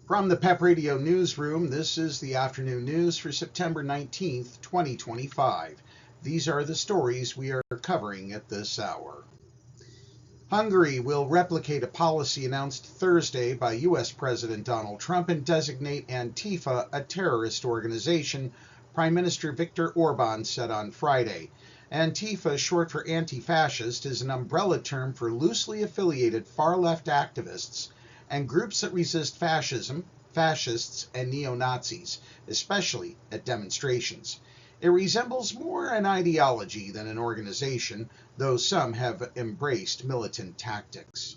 From the PEP Radio Newsroom, this is the afternoon news for September 19th, 2025. These are the stories we are covering at this hour. Hungary will replicate a policy announced Thursday by U.S. President Donald Trump and designate Antifa a terrorist organization, Prime Minister Viktor Orbán said on Friday. Antifa, short for anti-fascist, is an umbrella term for loosely affiliated far-left activists and groups that resist fascism, fascists, and neo-Nazis, especially at demonstrations. It resembles more an ideology than an organization, though some have embraced militant tactics.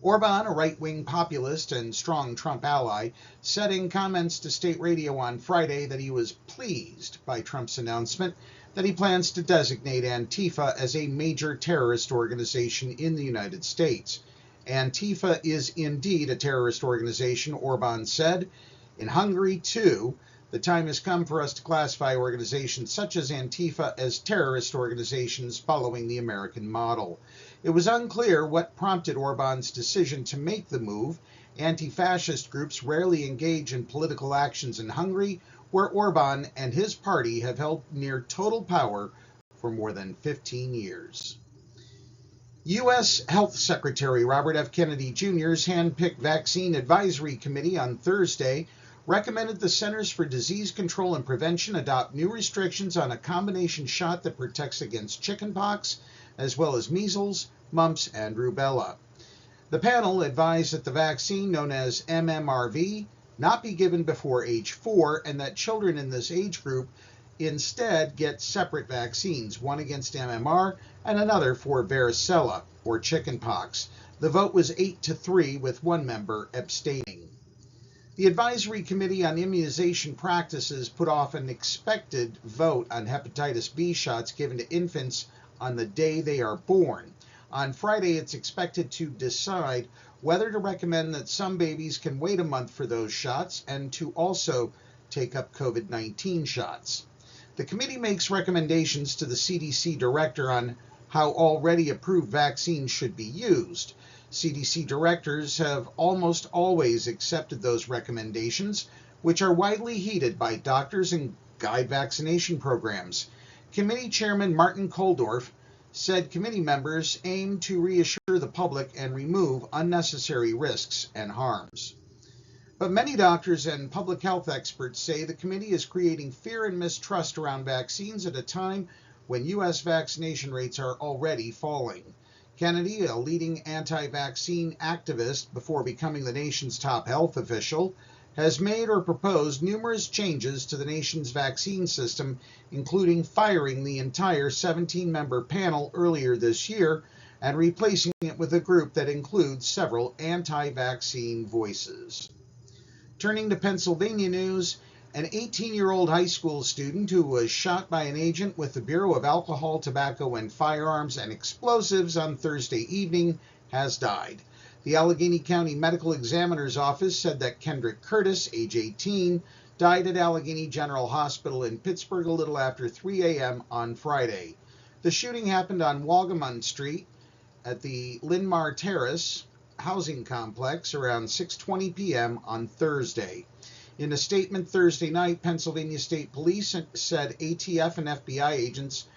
Orbán, a right-wing populist and strong Trump ally, said in comments to state radio on Friday that he was pleased by Trump's announcement that he plans to designate Antifa as a major terrorist organization in the United States. Antifa is indeed a terrorist organization, Orbán said. In Hungary, too, the time has come for us to classify organizations such as Antifa as terrorist organizations following the American model. It was unclear what prompted Orbán's decision to make the move. Anti-fascist groups rarely engage in political actions in Hungary, where Orbán and his party have held near total power for more than 15 years. U.S. Health Secretary Robert F. Kennedy Jr.'s hand-picked Vaccine Advisory Committee on Thursday recommended the Centers for Disease Control and Prevention adopt new restrictions on a combination shot that protects against chickenpox, as well as measles, mumps, and rubella. The panel advised that the vaccine, known as MMRV, not be given before age 4, and that children in this age group instead get separate vaccines, one against MMR and another for varicella, or chickenpox. The vote was 8-3, with one member abstaining. The Advisory Committee on Immunization Practices put off an expected vote on hepatitis B shots given to infants on the day they are born. On Friday, it's expected to decide whether to recommend that some babies can wait a month for those shots and to also take up COVID-19 shots. The committee makes recommendations to the CDC director on how already approved vaccines should be used. CDC directors have almost always accepted those recommendations, which are widely heeded by doctors and guide vaccination programs. Committee Chairman Martin Koldorf said committee members aim to reassure the public and remove unnecessary risks and harms. But many doctors and public health experts say the committee is creating fear and mistrust around vaccines at a time when U.S. vaccination rates are already falling. Kennedy, a leading anti-vaccine activist before becoming the nation's top health official, has made or proposed numerous changes to the nation's vaccine system, including firing the entire 17-member panel earlier this year and replacing it with a group that includes several anti-vaccine voices. Turning to Pennsylvania news, an 18-year-old high school student who was shot by an agent with the Bureau of Alcohol, Tobacco, and Firearms and Explosives on Thursday evening has died. The Allegheny County Medical Examiner's Office said that Kendrick Curtis, age 18, died at Allegheny General Hospital in Pittsburgh a little after 3 a.m. on Friday. The shooting happened on Wagamon Street at the Linmar Terrace housing complex around 6:20 p.m. on Thursday. In a statement Thursday night, Pennsylvania State Police said ATF and FBI agents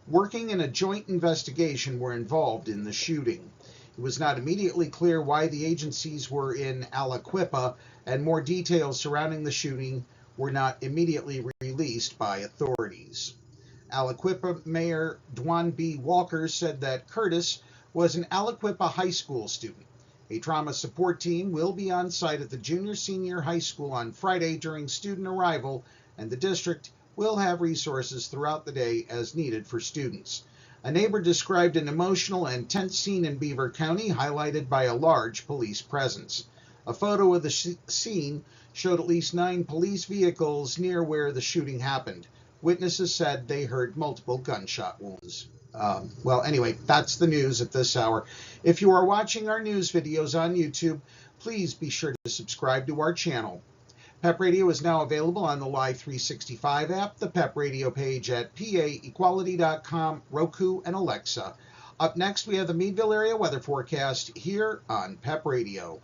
working in a joint investigation were involved in the shooting. It was not immediately clear why the agencies were in Aliquippa, and more details surrounding the shooting were not immediately released by authorities. Aliquippa Mayor Dwan B. Walker said that Curtis was an Aliquippa high school student. A trauma support team will be on site at the junior-senior high school on Friday during student arrival, and the district will have resources throughout the day as needed for students. A neighbor described an emotional and tense scene in Beaver County, highlighted by a large police presence. A photo of the scene showed at least 9 police vehicles near where the shooting happened. Witnesses said they heard multiple gunshot wounds. Anyway, that's the news at this hour. If you are watching our news videos on YouTube, please be sure to subscribe to our channel. PEP Radio is now available on the Live 365 app, the PEP Radio page at paequality.com, Roku, and Alexa. Up next, we have the Meadville area weather forecast here on PEP Radio.